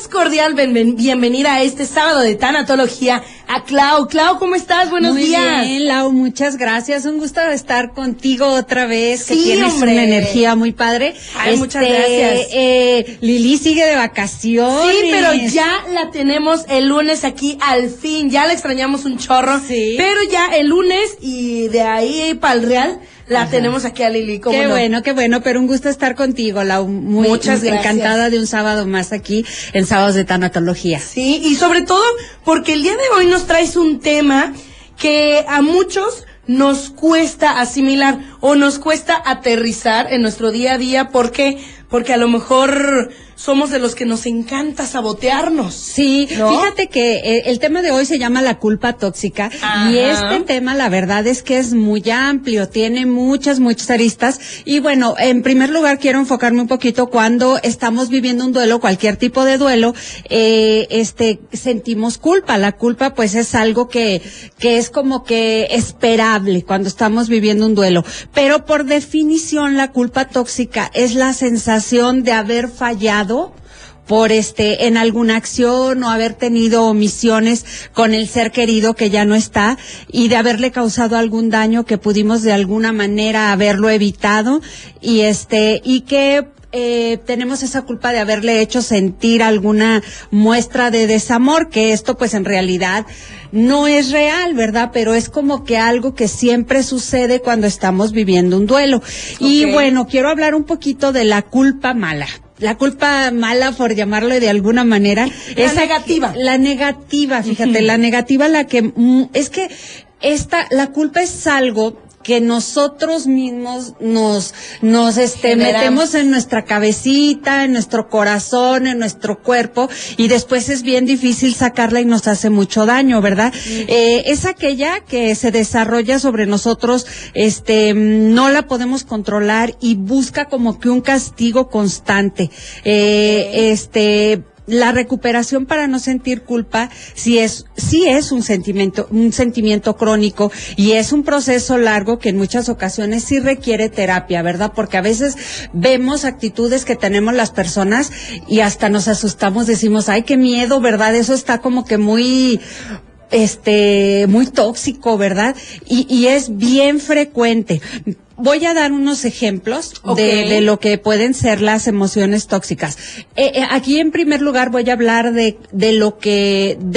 más cordial bienvenida a este sábado de tanatología a Clau. Clau, ¿cómo estás? Buenos días. Muy bien, Lau, muchas gracias. Un gusto estar contigo otra vez. Sí, que tienes hombre. una energía muy padre. Ay, muchas gracias. Lili sigue de vacaciones. Sí, pero ya la tenemos el lunes aquí al fin. Ya la extrañamos un chorro. Sí. Pero ya el lunes y de ahí para el Real la tenemos aquí a Lili. Qué bueno, pero un gusto estar contigo, Lau. Muchas gracias. Encantada de un sábado más aquí en Sábados de Tanatología. Sí, y sobre todo porque el día de hoy nos traes un tema que a muchos nos cuesta asimilar o nos cuesta aterrizar en nuestro día a día. ¿Por qué? Porque a lo mejor somos de los que nos encanta sabotearnos. Sí, ¿no? Fíjate que el tema de hoy se llama la culpa tóxica. Ajá. Y este tema, la verdad es que es muy amplio, tiene muchas aristas. Y bueno, en primer lugar quiero enfocarme un poquito cuando estamos viviendo un duelo, cualquier tipo de duelo, sentimos culpa. La culpa pues es algo que es como que esperable cuando estamos viviendo un duelo. Pero por definición la culpa tóxica es la sensación de haber fallado por en alguna acción o haber tenido omisiones con el ser querido que ya no está y de haberle causado algún daño que pudimos de alguna manera haberlo evitado y que tenemos esa culpa de haberle hecho sentir alguna muestra de desamor, que esto pues en realidad no es real, ¿verdad? Pero es como que algo que siempre sucede cuando estamos viviendo un duelo. Okay. Y bueno, quiero hablar un poquito de la culpa mala. La culpa mala, por llamarlo de alguna manera, es negativa. La negativa, fíjate, la negativa, es que la culpa es algo que nosotros mismos nos metemos en nuestra cabecita, en nuestro corazón, en nuestro cuerpo, y después es bien difícil sacarla y nos hace mucho daño, ¿verdad? Es aquella que se desarrolla sobre nosotros, no la podemos controlar y busca como que un castigo constante. La recuperación para no sentir culpa sí es un sentimiento crónico y es un proceso largo que en muchas ocasiones sí requiere terapia, ¿verdad? Porque a veces vemos actitudes que tenemos las personas y hasta nos asustamos, decimos, ay, qué miedo, ¿verdad? Eso está como que muy tóxico, ¿verdad? Y es bien frecuente. Voy a dar unos ejemplos de lo que pueden ser las emociones tóxicas. Aquí en primer lugar voy a hablar de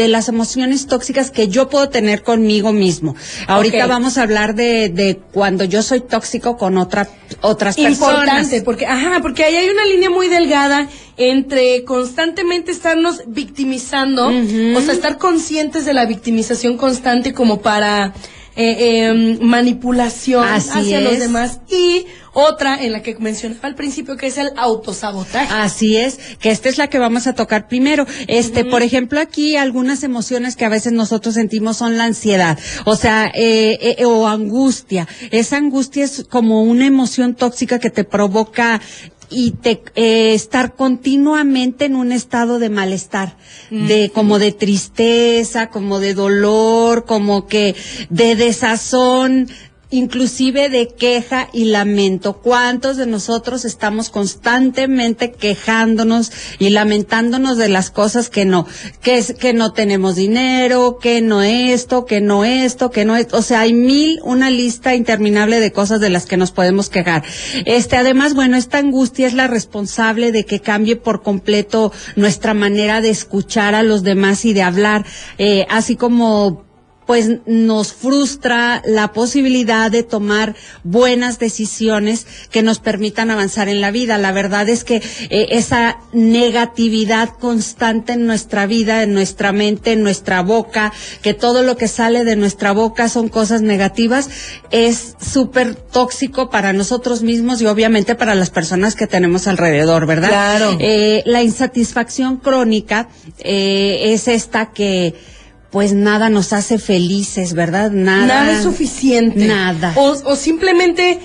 las emociones tóxicas que yo puedo tener conmigo mismo. Ahorita vamos a hablar de cuando yo soy tóxico con otras personas. Importante, porque ahí hay una línea muy delgada entre constantemente estarnos victimizando, o sea, estar conscientes de la victimización constante como para manipulación hacia los demás, y otra en la que mencionaba al principio, que es el autosabotaje. Así es, que esta es la que vamos a tocar primero. Por ejemplo, aquí algunas emociones que a veces nosotros sentimos son la ansiedad, o sea, o angustia. Esa angustia es como una emoción tóxica que te provoca y estar continuamente en un estado de malestar, como de tristeza, como de dolor, como que de desazón, inclusive de queja y lamento. ¿Cuántos de nosotros estamos constantemente quejándonos y lamentándonos de las cosas que no tenemos dinero, que no esto, o sea, hay una lista interminable de cosas de las que nos podemos quejar. Además, bueno, esta angustia es la responsable de que cambie por completo nuestra manera de escuchar a los demás y de hablar, así como pues nos frustra la posibilidad de tomar buenas decisiones que nos permitan avanzar en la vida. La verdad es que esa negatividad constante en nuestra vida, en nuestra mente, en nuestra boca, que todo lo que sale de nuestra boca son cosas negativas, es súper tóxico para nosotros mismos y obviamente para las personas que tenemos alrededor, ¿verdad? Claro. La insatisfacción crónica es esta que pues nada nos hace felices, ¿verdad? Nada es suficiente. Nada. O simplemente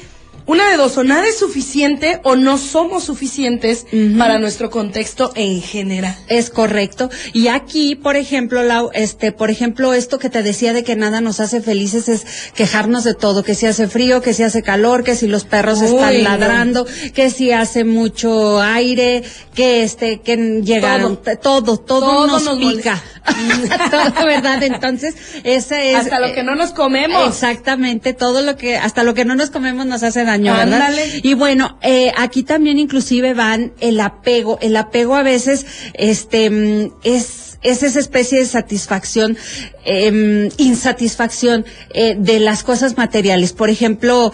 una de dos, o nada es suficiente o no somos suficientes para nuestro contexto en general. Es correcto. Y aquí, por ejemplo, Lau, por ejemplo, esto que te decía de que nada nos hace felices es quejarnos de todo, que si hace frío, que si hace calor, que si los perros están ladrando, que si hace mucho aire, que que llegaron, todo nos pica. Todo, ¿verdad? Entonces, ese es hasta lo que no nos comemos. Exactamente, hasta lo que no nos comemos nos hace daño, ¿verdad? Ándale. Y bueno, aquí también inclusive van el apego a veces, es esa especie de satisfacción, insatisfacción, de las cosas materiales. Por ejemplo,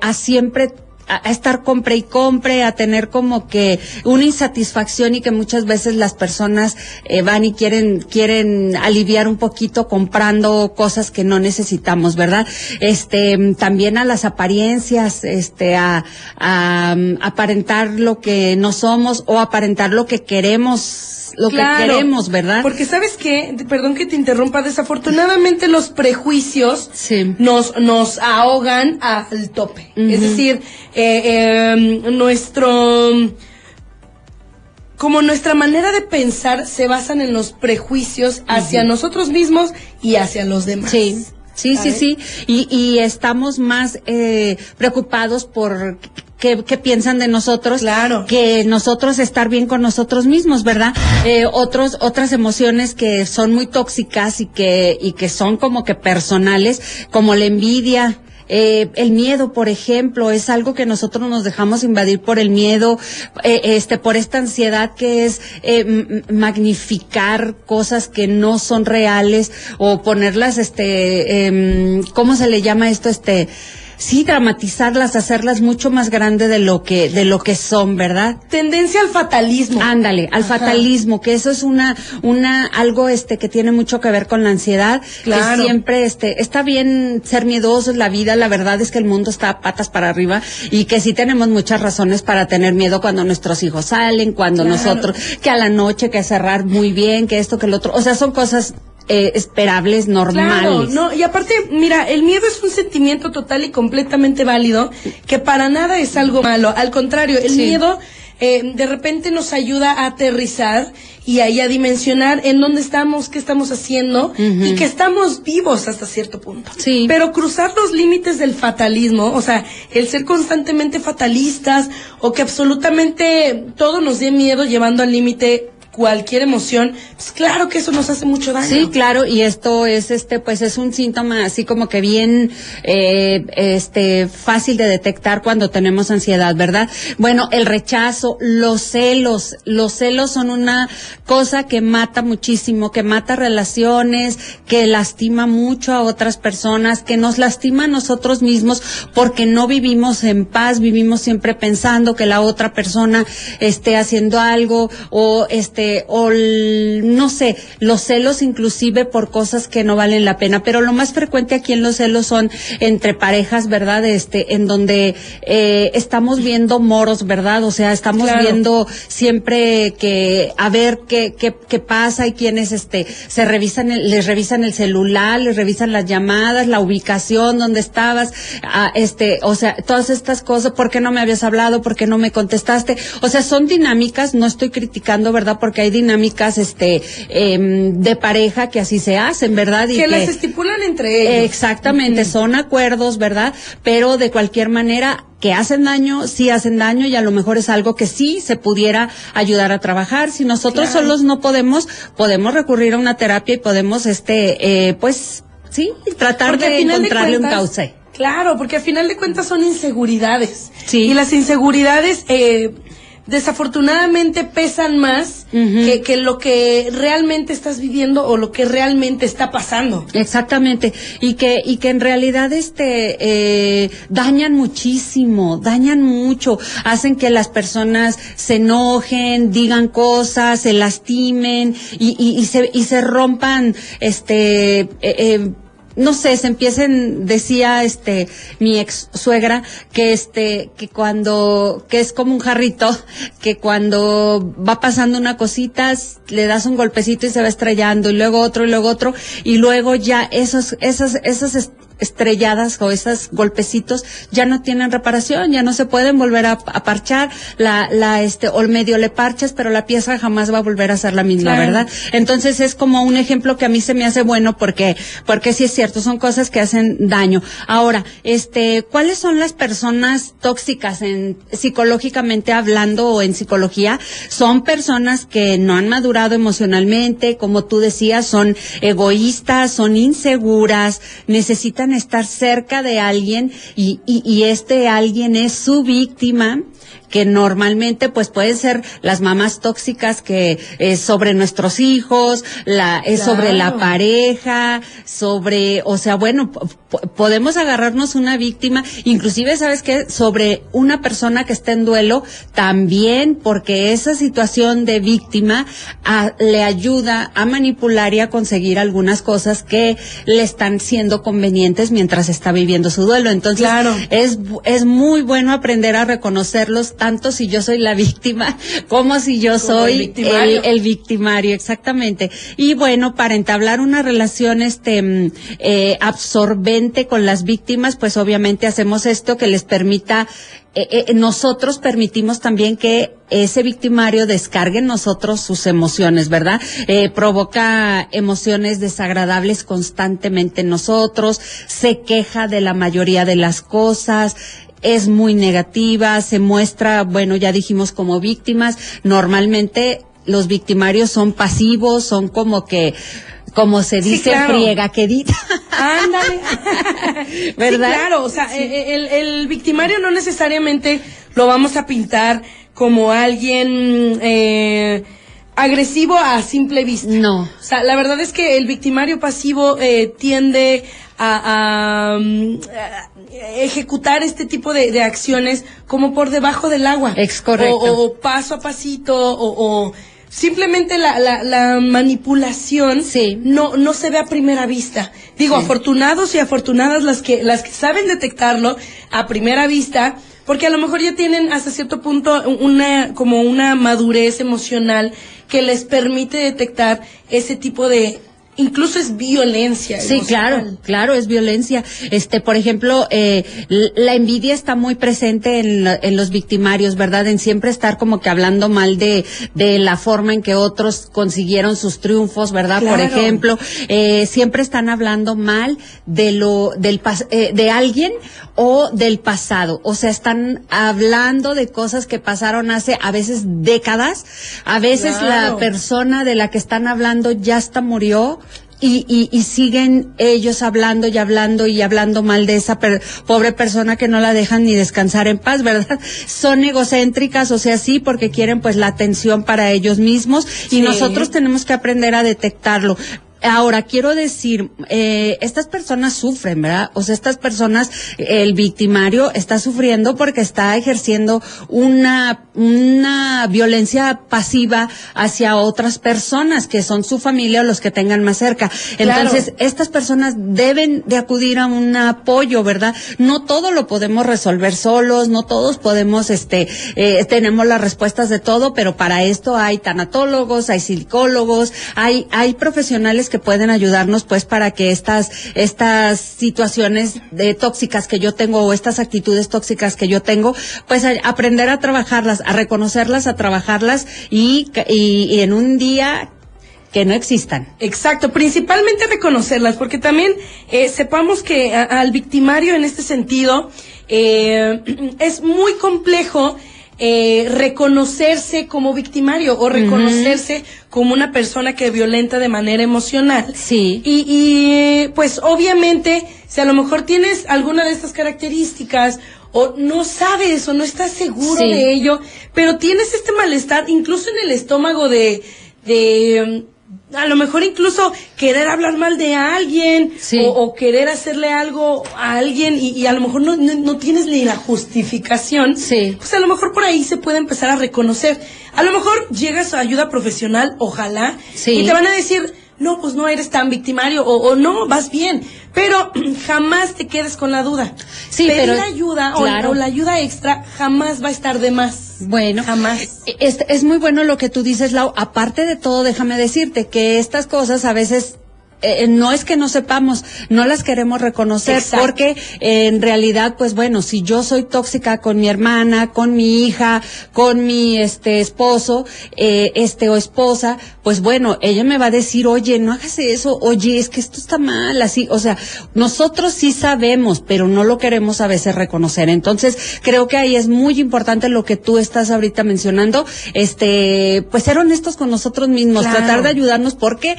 a siempre a estar compre y compre, a tener como que una insatisfacción y que muchas veces las personas van y quieren aliviar un poquito comprando cosas que no necesitamos, ¿verdad? También a las apariencias, a aparentar lo que no somos o aparentar lo que queremos. Que queremos, ¿verdad? Porque ¿sabes qué? Perdón que te interrumpa, desafortunadamente los prejuicios nos ahogan al tope. Es decir, como nuestra manera de pensar se basan en los prejuicios hacia nosotros mismos y hacia los demás. Sí. Y estamos más preocupados por qué piensan de nosotros, que nosotros estar bien con nosotros mismos, ¿verdad? Otras emociones que son muy tóxicas y que son como que personales, como la envidia. El miedo, por ejemplo, es algo que nosotros nos dejamos invadir por el miedo, por esta ansiedad que es magnificar cosas que no son reales o ponerlas, ¿cómo se le llama esto? Sí, dramatizarlas, hacerlas mucho más grande de lo que son, ¿verdad? Tendencia al fatalismo. Ándale, al fatalismo, que eso es algo que tiene mucho que ver con la ansiedad. Claro. Que siempre está bien ser miedoso en la vida, la verdad es que el mundo está patas para arriba y que sí tenemos muchas razones para tener miedo cuando nuestros hijos salen, cuando nosotros, que a la noche, que cerrar muy bien, que esto, que el otro, o sea, son cosas esperables, normales. Claro, y aparte, mira, el miedo es un sentimiento total y completamente válido, que para nada es algo malo, al contrario, el miedo de repente nos ayuda a aterrizar y ahí a dimensionar en dónde estamos, qué estamos haciendo y que estamos vivos hasta cierto punto. Sí. Pero cruzar los límites del fatalismo, o sea, el ser constantemente fatalistas o que absolutamente todo nos dé miedo llevando al límite cualquier emoción, pues claro que eso nos hace mucho daño. Sí, claro, y esto es pues es un síntoma así como que bien fácil de detectar cuando tenemos ansiedad, ¿verdad? Bueno, el rechazo, los celos son una cosa que mata muchísimo, que mata relaciones, que lastima mucho a otras personas, que nos lastima a nosotros mismos porque no vivimos en paz, vivimos siempre pensando que la otra persona esté haciendo algo o no sé, los celos inclusive por cosas que no valen la pena, pero lo más frecuente aquí en los celos son entre parejas, ¿verdad? En donde estamos viendo moros, ¿verdad? O sea, estamos viendo siempre que a ver qué pasa y quiénes les revisan el celular, les revisan las llamadas, la ubicación, dónde estabas, o sea, todas estas cosas, ¿por qué no me habías hablado? ¿Por qué no me contestaste? O sea, son dinámicas, no estoy criticando, ¿verdad? Porque hay dinámicas de pareja que así se hacen, ¿verdad? Y que las estipulan entre ellos. Exactamente, son acuerdos, ¿verdad? Pero de cualquier manera que hacen daño, sí hacen daño y a lo mejor es algo que sí se pudiera ayudar a trabajar. Si nosotros solos no podemos recurrir a una terapia y podemos pues sí, tratar de encontrarle un cauce. Claro, porque al final de cuentas son inseguridades. Sí. Y las inseguridades desafortunadamente pesan más que lo que realmente estás viviendo o lo que realmente está pasando. Exactamente, y que en realidad dañan muchísimo, dañan mucho, hacen que las personas se enojen, digan cosas, se lastimen y se rompan no sé, decía mi ex suegra que que es como un jarrito, que cuando va pasando una cosita, le das un golpecito y se va estrellando, y luego otro, y luego ya esas estrelladas o esos golpecitos ya no tienen reparación, ya no se pueden volver a parchar, o medio le parchas, pero la pieza jamás va a volver a ser la misma, claro. ¿verdad? Entonces es como un ejemplo que a mí se me hace bueno porque sí es cierto, son cosas que hacen daño. Ahora, ¿cuáles son las personas tóxicas psicológicamente hablando o en psicología? Son personas que no han madurado emocionalmente, como tú decías, son egoístas, son inseguras, necesitan estar cerca de alguien y alguien es su víctima, que normalmente pues pueden ser las mamás tóxicas que sobre nuestros hijos, claro. sobre la pareja, podemos agarrarnos una víctima, inclusive, ¿sabes qué? Sobre una persona que está en duelo también, porque esa situación de víctima le ayuda a manipular y a conseguir algunas cosas que le están siendo convenientes mientras está viviendo su duelo. Entonces, claro. es muy bueno aprender a reconocerlos, tanto si yo soy la víctima como si yo soy el victimario, exactamente. Y bueno, para entablar una relación absorbente con las víctimas, pues obviamente hacemos esto que les permita, nosotros permitimos también que ese victimario descargue en nosotros sus emociones, ¿verdad? Provoca emociones desagradables constantemente en nosotros, se queja de la mayoría de las cosas, es muy negativa, se muestra, bueno, ya dijimos, como víctimas. Normalmente los victimarios son pasivos, son como se dice, sí, claro. friega quedita. Ándale. ¿Verdad? Sí, claro, o sea, sí. El victimario no necesariamente lo vamos a pintar como alguien agresivo a simple vista. No. O sea, la verdad es que el victimario pasivo tiende a ejecutar este tipo de acciones como por debajo del agua. Es correcto. O paso a pasito, o simplemente la manipulación sí. no se ve a primera vista. Digo, sí. Afortunados y afortunadas las que saben detectarlo a primera vista, porque a lo mejor ya tienen hasta cierto punto una madurez emocional que les permite detectar ese tipo de, incluso es violencia. Sí, claro, es violencia. Por ejemplo, la envidia está muy presente en los victimarios, ¿verdad? En siempre estar como que hablando mal de la forma en que otros consiguieron sus triunfos, ¿verdad? Claro. Por ejemplo, siempre están hablando mal de alguien o del pasado. O sea, están hablando de cosas que pasaron hace a veces décadas. A veces la persona de la que están hablando ya hasta murió. Y siguen ellos hablando mal de esa pobre persona que no la dejan ni descansar en paz, ¿verdad? Son egocéntricas, o sea, sí, porque quieren pues la atención para ellos mismos, y nosotros tenemos que aprender a detectarlo. Ahora, quiero decir, estas personas sufren, ¿verdad? O sea, estas personas, el victimario está sufriendo porque está ejerciendo una violencia pasiva hacia otras personas que son su familia o los que tengan más cerca. Entonces, estas personas deben de acudir a un apoyo, ¿verdad? No todo lo podemos resolver solos, no todos podemos, tenemos las respuestas de todo, pero para esto hay tanatólogos, hay psicólogos, hay profesionales que pueden ayudarnos pues para que estas situaciones tóxicas que yo tengo o estas actitudes tóxicas que yo tengo, pues aprender a trabajarlas, a reconocerlas, a trabajarlas y en un día que no existan. Exacto, principalmente reconocerlas, porque también sepamos que al victimario en este sentido es muy complejo reconocerse como victimario o reconocerse como una persona que violenta de manera emocional. Sí. Y pues obviamente, si a lo mejor tienes alguna de estas características o no sabes o no estás seguro de ello, pero tienes este malestar incluso en el estómago de a lo mejor incluso querer hablar mal de alguien o querer hacerle algo a alguien y a lo mejor no tienes ni la justificación, pues a lo mejor por ahí se puede empezar a reconocer. A lo mejor llegas a ayuda profesional, ojalá, y te van a decir, no, pues no eres tan victimario o no, vas bien, pero jamás te quedes con la duda. Pedir ayuda o la ayuda extra jamás va a estar de más. Bueno, jamás. Es muy bueno lo que tú dices, Lau. Aparte de todo, déjame decirte que estas cosas a veces no es que no sepamos, no las queremos reconocer. Exacto. Porque en realidad, pues bueno, si yo soy tóxica con mi hermana, con mi hija, con mi esposo, o esposa, pues bueno, ella me va a decir, oye, no hagas eso, oye, es que esto está mal, así, o sea, nosotros sí sabemos, pero no lo queremos a veces reconocer. Entonces, creo que ahí es muy importante lo que tú estás ahorita mencionando, pues ser honestos con nosotros mismos, claro. Tratar de ayudarnos, porque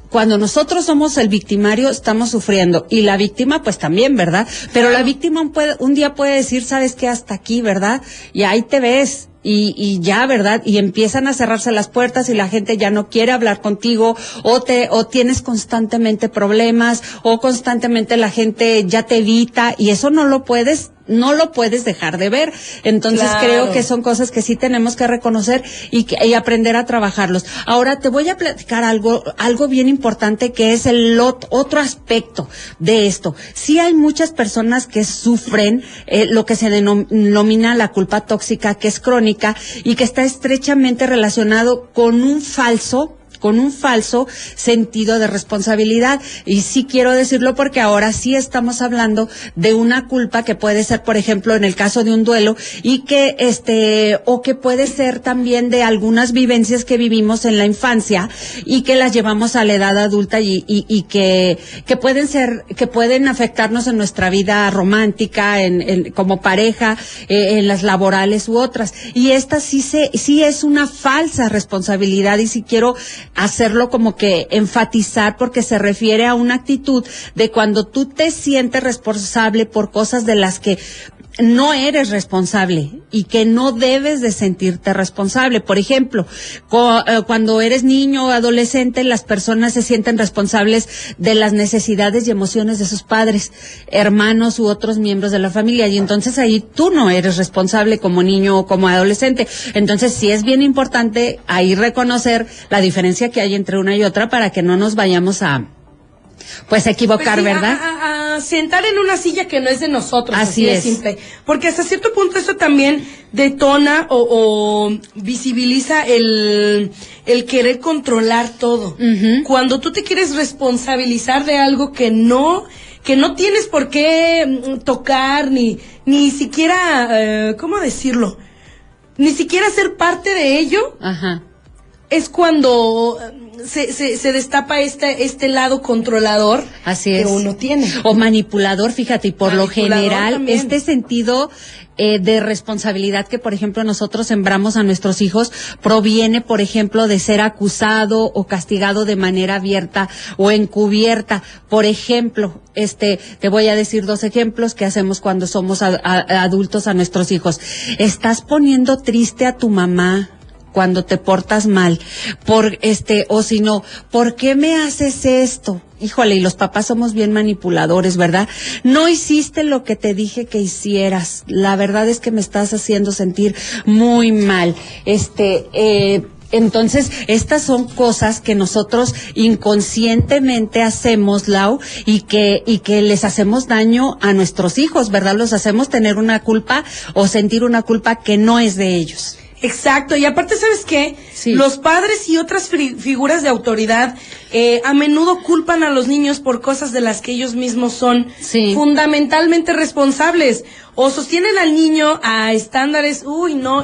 cuando nosotros somos el victimario, estamos sufriendo. Y la víctima, pues también, ¿verdad? Pero la víctima un día puede decir, ¿sabes qué? Hasta aquí, ¿verdad? Y ahí te ves. Y ya, ¿verdad? Y empiezan a cerrarse las puertas y la gente ya no quiere hablar contigo, o tienes constantemente problemas, o constantemente la gente ya te evita, y eso no lo puedes dejar de ver. Entonces, claro, creo que son cosas que sí tenemos que reconocer y aprender a trabajarlos. Ahora te voy a platicar algo bien importante, que es el otro aspecto de esto. Sí hay muchas personas que sufren lo que se denomina la culpa tóxica, que es crónica y que está estrechamente relacionado con un falso sentido de responsabilidad. Y sí quiero decirlo porque ahora sí estamos hablando de una culpa que puede ser, por ejemplo, en el caso de un duelo, y que o que puede ser también de algunas vivencias que vivimos en la infancia y que las llevamos a la edad adulta y que pueden afectarnos en nuestra vida romántica, como pareja, en las laborales u otras. Y esta sí es una falsa responsabilidad, y sí quiero hacerlo como que enfatizar, porque se refiere a una actitud de cuando tú te sientes responsable por cosas de las que no eres responsable y que no debes de sentirte responsable. Por ejemplo, cuando eres niño o adolescente, las personas se sienten responsables de las necesidades y emociones de sus padres, hermanos u otros miembros de la familia, y entonces ahí tú no eres responsable como niño o como adolescente. Entonces sí es bien importante ahí reconocer la diferencia que hay entre una y otra, para que no nos vayamos a equivocar, pues sí, ¿verdad? A sentar en una silla que no es de nosotros. Así es. Simple. Porque hasta cierto punto eso también detona o visibiliza el querer controlar todo. Uh-huh. Cuando tú te quieres responsabilizar de algo que no tienes por qué tocar, ni siquiera, ¿cómo decirlo? Ni siquiera ser parte de ello. Ajá. Es cuando se destapa este lado controlador. Así es. Que uno tiene. O manipulador, fíjate, y por lo general, también. Este sentido de responsabilidad que, por ejemplo, nosotros sembramos a nuestros hijos proviene, por ejemplo, de ser acusado o castigado de manera abierta o encubierta. Por ejemplo, te voy a decir 2 ejemplos que hacemos cuando somos adultos a nuestros hijos. Estás poniendo triste a tu mamá cuando te portas mal, o si no, ¿por qué me haces esto? Híjole, y los papás somos bien manipuladores, ¿verdad? No hiciste lo que te dije que hicieras. La verdad es que me estás haciendo sentir muy mal. Entonces, estas son cosas que nosotros inconscientemente hacemos, Lau, y que les hacemos daño a nuestros hijos, ¿verdad? Los hacemos tener una culpa o sentir una culpa que no es de ellos. Exacto, y aparte, ¿sabes qué? Sí. Los padres y otras figuras de autoridad a menudo culpan a los niños por cosas de las que ellos mismos son fundamentalmente responsables, o sostienen al niño a estándares,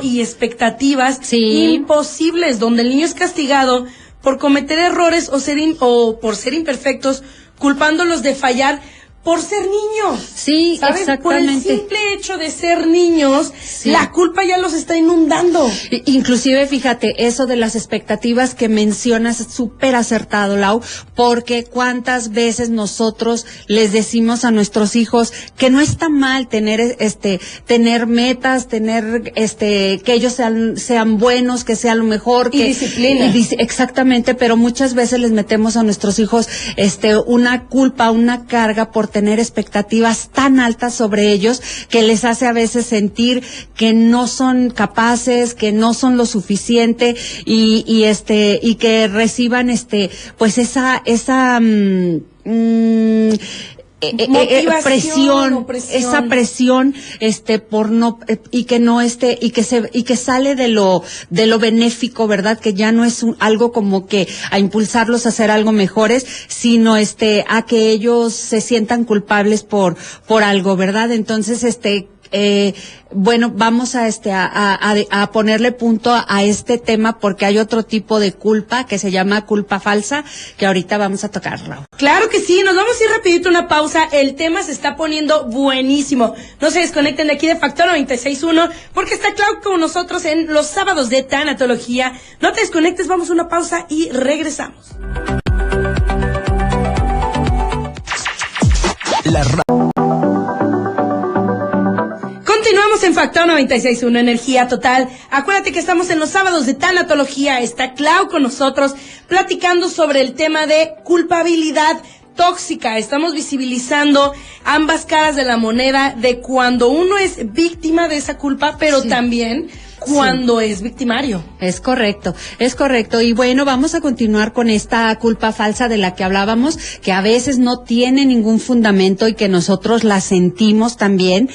y expectativas imposibles, donde el niño es castigado por cometer errores o por ser imperfectos, culpándolos de fallar por ser niños. Sí, ¿sabes? Exactamente. Por el simple hecho de ser niños, la culpa ya los está inundando. Inclusive, fíjate, eso de las expectativas que mencionas es súper acertado, Lau, porque cuántas veces nosotros les decimos a nuestros hijos que no está mal tener metas, tener que ellos sean buenos, que sea lo mejor, y disciplina. Exactamente, pero muchas veces les metemos a nuestros hijos una culpa, una carga por tener expectativas tan altas sobre ellos, que les hace a veces sentir que no son capaces, que no son lo suficiente, y que reciban esa Motivación, esa presión, por no, y que sale de lo benéfico, ¿verdad? Que ya no es algo como que a impulsarlos a hacer algo mejores, sino a que ellos se sientan culpables por algo, ¿verdad? Entonces, bueno, vamos a ponerle punto a este tema porque hay otro tipo de culpa que se llama culpa falsa que ahorita vamos a tocarlo. Claro que sí, nos vamos a ir rapidito a una pausa, el tema se está poniendo buenísimo. No se desconecten de aquí de Factor 96.1 porque está Clau con nosotros en los sábados de tanatología. No te desconectes, vamos a una pausa y regresamos. Continuamos en Factor 96.1 Energía Total. Acuérdate que estamos en los sábados de tanatología. Está Clau con nosotros platicando sobre el tema de culpabilidad tóxica. Estamos visibilizando ambas caras de la moneda de cuando uno es víctima de esa culpa, pero sí, también cuando es victimario. Es correcto. Y bueno, vamos a continuar con esta culpa falsa de la que hablábamos, que a veces no tiene ningún fundamento y que nosotros la sentimos también.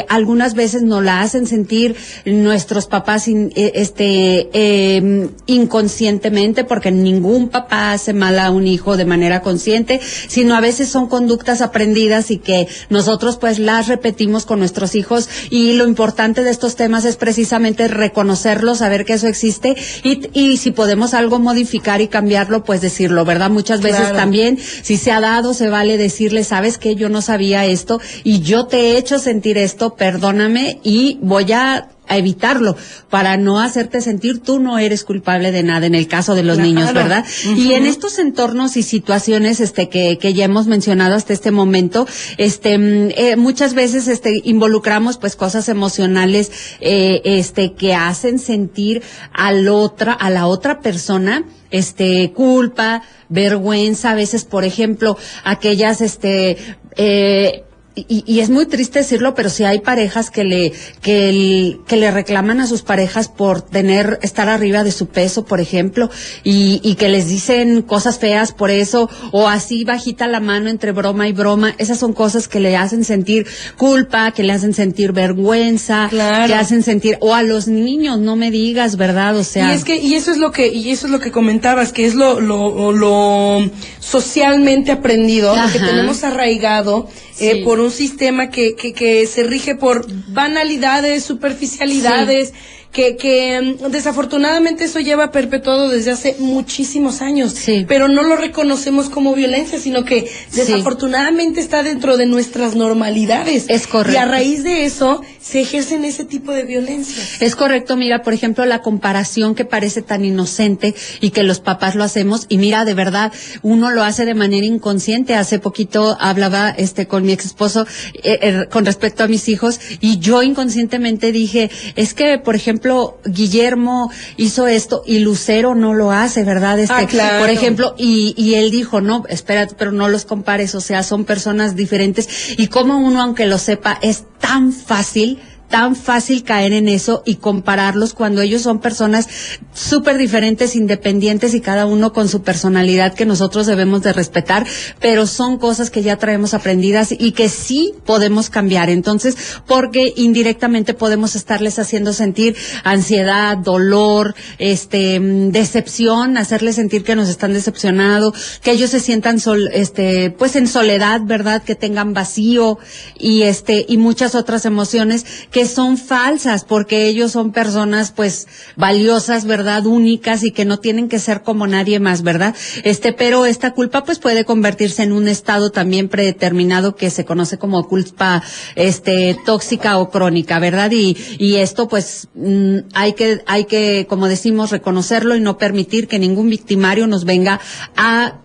Algunas veces nos la hacen sentir nuestros papás inconscientemente, porque ningún papá hace mal a un hijo de manera consciente, sino a veces son conductas aprendidas y que nosotros pues las repetimos con nuestros hijos, y lo importante de estos temas es precisamente reconocerlo, saber que eso existe y si podemos algo modificar y cambiarlo, pues decirlo, ¿verdad? Muchas veces también, si se ha dado, se vale decirle, ¿sabes qué? Yo no sabía esto y yo te he hecho sentir esto, perdóname y voy a evitarlo para no hacerte sentir, tú no eres culpable de nada en el caso de los niños, ¿verdad? Uh-huh. Y en estos entornos y situaciones que ya hemos mencionado hasta este momento, muchas veces involucramos pues cosas emocionales que hacen sentir a la otra persona culpa, vergüenza, a veces, por ejemplo, aquellas y es muy triste decirlo, pero sí hay parejas que le reclaman a sus parejas por estar arriba de su peso, por ejemplo, y que les dicen cosas feas por eso, o así bajita la mano entre broma y broma. Esas son cosas que le hacen sentir culpa, que le hacen sentir vergüenza, que hacen sentir, o a los niños, no me digas, ¿verdad? O sea. Y eso es lo que comentabas, que es lo socialmente aprendido, lo que tenemos arraigado, sí, por un sistema que se rige por banalidades, superficialidades, sí, que desafortunadamente eso lleva perpetuado desde hace muchísimos años, sí, pero no lo reconocemos como violencia, sino que desafortunadamente está dentro de nuestras normalidades. Es correcto. Y a raíz de eso se ejercen ese tipo de violencia. Es correcto, mira, por ejemplo, la comparación que parece tan inocente y que los papás lo hacemos, y mira, de verdad, uno lo hace de manera inconsciente. Hace poquito hablaba con mi ex esposo con respecto a mis hijos, y yo inconscientemente dije, es que, por ejemplo, Guillermo hizo esto y Lucero no lo hace, ¿verdad? Claro. Por ejemplo, y él dijo, no, espérate, pero no los compares, o sea, son personas diferentes, y como uno, aunque lo sepa, es tan fácil caer en eso y compararlos cuando ellos son personas súper diferentes, independientes, y cada uno con su personalidad que nosotros debemos de respetar, pero son cosas que ya traemos aprendidas y que sí podemos cambiar. Entonces, porque indirectamente podemos estarles haciendo sentir ansiedad, dolor, decepción, hacerles sentir que nos están decepcionados, que ellos se sientan pues en soledad, ¿verdad? Que tengan vacío y muchas otras emociones que son falsas, porque ellos son personas pues valiosas, ¿verdad? Únicas, y que no tienen que ser como nadie más, ¿verdad? Pero esta culpa pues puede convertirse en un estado también predeterminado que se conoce como culpa tóxica o crónica, ¿verdad? Y esto pues hay que, como decimos, reconocerlo y no permitir que ningún victimario nos venga a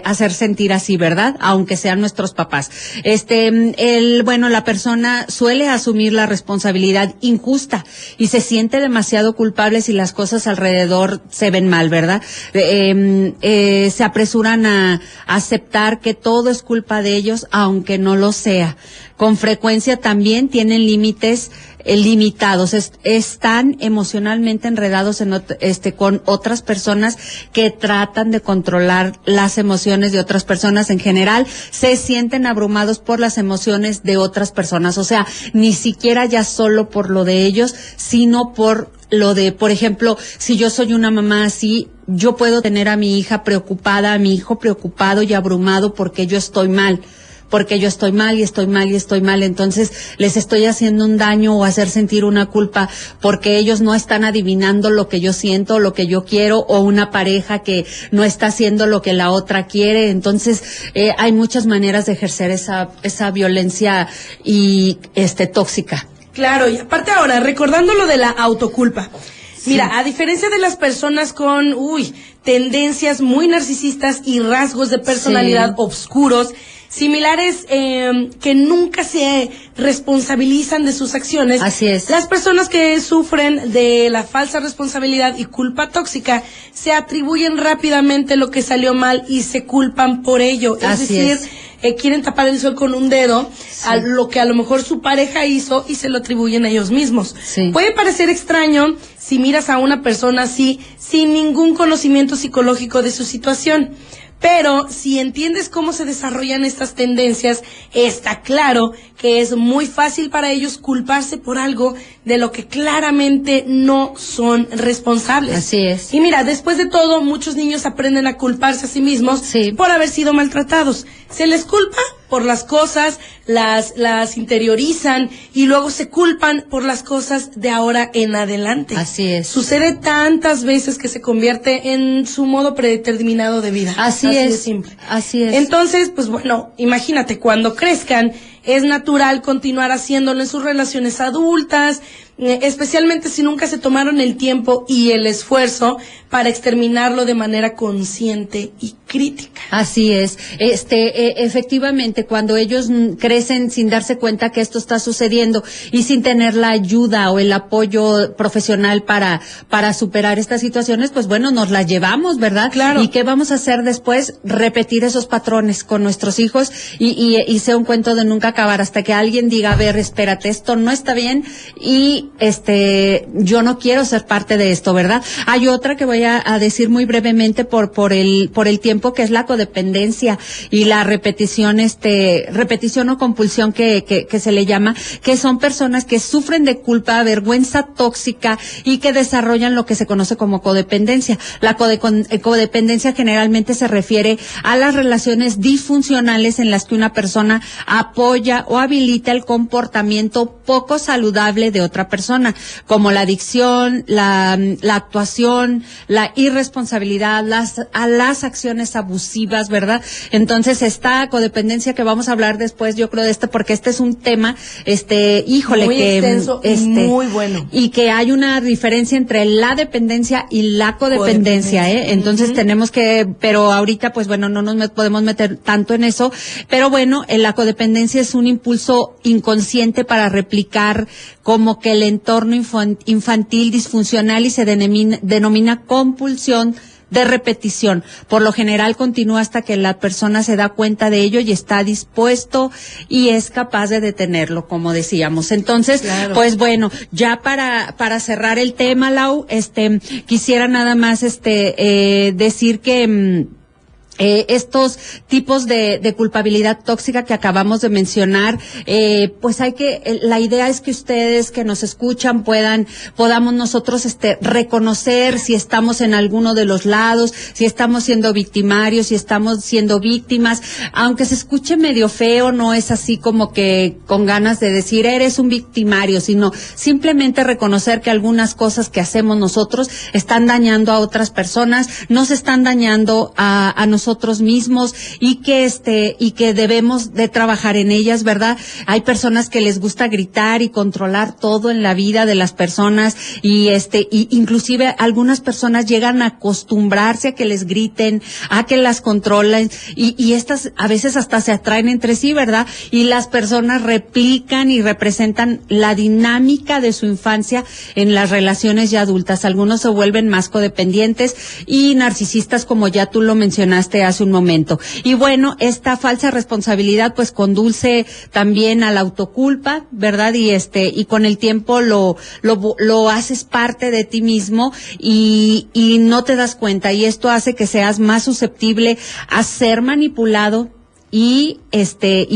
hacer sentir así, ¿verdad? Aunque sean nuestros papás. La persona suele asumir la responsabilidad injusta y se siente demasiado culpable si las cosas alrededor se ven mal, ¿verdad? Se apresuran a aceptar que todo es culpa de ellos, aunque no lo sea. Con frecuencia también tienen límites limitados, están emocionalmente enredados con otras personas que tratan de controlar las emociones de otras personas. En general, se sienten abrumados por las emociones de otras personas, o sea, ni siquiera ya solo por lo de ellos, sino por lo de, por ejemplo, si yo soy una mamá así, yo puedo tener a mi hija preocupada, a mi hijo preocupado y abrumado porque yo estoy mal. Porque yo estoy mal y estoy mal y estoy mal, entonces les estoy haciendo un daño o hacer sentir una culpa porque ellos no están adivinando lo que yo siento, lo que yo quiero, o una pareja que no está haciendo lo que la otra quiere. Entonces hay muchas maneras de ejercer esa violencia y tóxica. Claro, y aparte ahora, recordando lo de la autoculpa. Sí. Mira, a diferencia de las personas con, tendencias muy narcisistas y rasgos de personalidad oscuros, similares que nunca se responsabilizan de sus acciones. Así es. Las personas que sufren de la falsa responsabilidad y culpa tóxica se atribuyen rápidamente lo que salió mal y se culpan por ello. Es decir, quieren tapar el sol con un dedo, a lo que a lo mejor su pareja hizo, y se lo atribuyen a ellos mismos. Sí. Puede parecer extraño si miras a una persona así sin ningún conocimiento psicológico de su situación. Pero si entiendes cómo se desarrollan estas tendencias, está claro que es muy fácil para ellos culparse por algo de lo que claramente no son responsables. Así es. Y mira, después de todo, muchos niños aprenden a culparse a sí mismos por haber sido maltratados. Se les culpa por las cosas, las interiorizan y luego se culpan por las cosas de ahora en adelante. Así es. Sucede tantas veces que se convierte en su modo predeterminado de vida. Así es. De simple. Así es. Entonces, pues bueno, imagínate, cuando crezcan, es natural continuar haciéndolo en sus relaciones adultas, especialmente si nunca se tomaron el tiempo y el esfuerzo para exterminarlo de manera consciente y crítica. Así es. Efectivamente, cuando ellos crecen sin darse cuenta que esto está sucediendo y sin tener la ayuda o el apoyo profesional para superar estas situaciones, pues bueno, nos las llevamos, ¿verdad? Claro. ¿Y qué vamos a hacer después? Repetir esos patrones con nuestros hijos y sea un cuento de nunca acabar, hasta que alguien diga, a ver, espérate, esto no está bien y yo no quiero ser parte de esto, ¿verdad? Hay otra que voy a decir muy brevemente por el tiempo, que es la codependencia y la repetición o compulsión que se le llama, que son personas que sufren de culpa, vergüenza tóxica y que desarrollan lo que se conoce como codependencia. La codependencia generalmente se refiere a las relaciones disfuncionales en las que una persona apoya o habilita el comportamiento poco saludable de otra persona, como la adicción, la actuación, la irresponsabilidad, las acciones abusivas, ¿verdad? Entonces, esta codependencia que vamos a hablar después, yo creo porque este es un tema, muy extenso y muy bueno. Y que hay una diferencia entre la dependencia y la codependencia, Entonces tenemos pero ahorita, pues bueno, no nos podemos meter tanto en eso, pero bueno, la codependencia es un impulso inconsciente para replicar como que el entorno infantil disfuncional y se denomina compulsión de repetición. Por lo general continúa hasta que la persona se da cuenta de ello y está dispuesto y es capaz de detenerlo, como decíamos. Entonces, pues bueno, ya para cerrar el tema, Lau, quisiera nada más decir que estos tipos de culpabilidad tóxica que acabamos de mencionar, pues la idea es que ustedes que nos escuchan podamos nosotros reconocer si estamos en alguno de los lados, si estamos siendo victimarios, si estamos siendo víctimas, aunque se escuche medio feo, no es así como que con ganas de decir eres un victimario, sino simplemente reconocer que algunas cosas que hacemos nosotros están dañando a otras personas, nos están dañando a nosotros mismos y que debemos de trabajar en ellas, ¿verdad? Hay personas que les gusta gritar y controlar todo en la vida de las personas y inclusive algunas personas llegan a acostumbrarse a que les griten, a que las controlen y estas a veces hasta se atraen entre sí, ¿verdad? Y las personas replican y representan la dinámica de su infancia en las relaciones ya adultas. Algunos se vuelven más codependientes y narcisistas, como ya tú lo mencionaste, mencionaste hace un momento. Y bueno, esta falsa responsabilidad pues conduce también a la autoculpa, ¿verdad? Y con el tiempo lo haces parte de ti mismo y no te das cuenta, y esto hace que seas más susceptible a ser manipulado y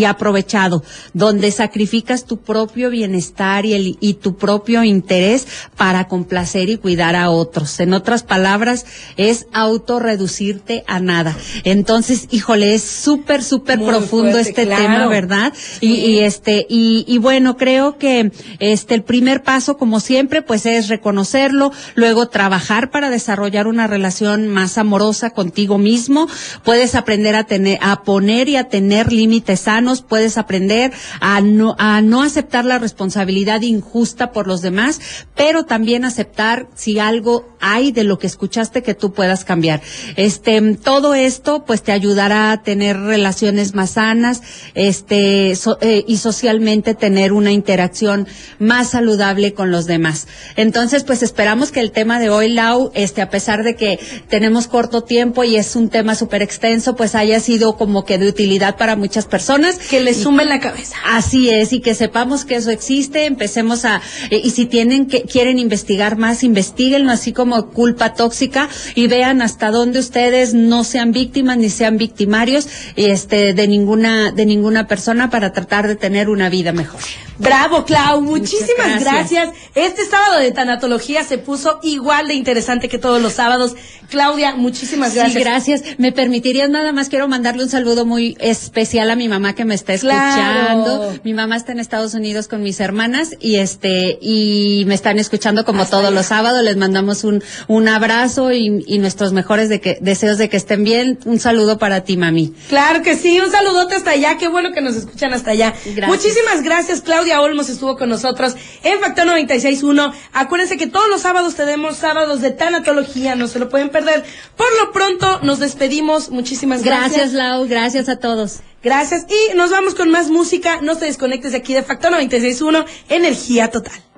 aprovechado, donde sacrificas tu propio bienestar y tu propio interés para complacer y cuidar a otros. En otras palabras, es autorreducirte a nada. Entonces, híjole, es súper profundo fuerte, este claro. tema, ¿verdad? Sí. Y bueno, creo que el primer paso, como siempre, pues es reconocerlo, luego trabajar para desarrollar una relación más amorosa contigo mismo. Puedes aprender a poner y a tener límites sanos, puedes aprender a no aceptar la responsabilidad injusta por los demás, pero también aceptar si algo hay de lo que escuchaste que tú puedas cambiar. Todo esto pues te ayudará a tener relaciones más sanas, y socialmente tener una interacción más saludable con los demás. Entonces, pues esperamos que el tema de hoy, Lau, a pesar de que tenemos corto tiempo y es un tema súper extenso, pues haya sido como que de utilidad para muchas personas. Que les sume la cabeza. Así es, y que sepamos que eso existe, empecemos y si quieren investigar más, investíguenlo, así como culpa tóxica, y vean hasta dónde ustedes no sean víctimas ni sean victimarios, de ninguna persona, para tratar de tener una vida mejor. Bravo, Clau, muchísimas gracias. Este sábado de tanatología se puso igual de interesante que todos los sábados. Claudia, muchísimas gracias. Sí, gracias. ¿Me permitirías nada más? Quiero mandarle un saludo muy especial a mi mamá que me está escuchando. Claro. Mi mamá está en Estados Unidos con mis hermanas y me están escuchando como Hasta todos allá. los sábados. Les mandamos un abrazo y nuestros mejores deseos de que estén bien. Un saludo para ti, mami. Claro que sí, un saludote hasta allá, qué bueno que nos escuchan hasta allá. Gracias. Muchísimas gracias, Claudia Olmos estuvo con nosotros en Factor 96.1. Acuérdense que todos los sábados tenemos sábados de tanatología, no se lo pueden perder. Por lo pronto, nos despedimos, muchísimas gracias. Gracias, Lau, gracias a todos. Gracias, y nos vamos con más música, no te desconectes de aquí de Factor 96.1, Energía Total.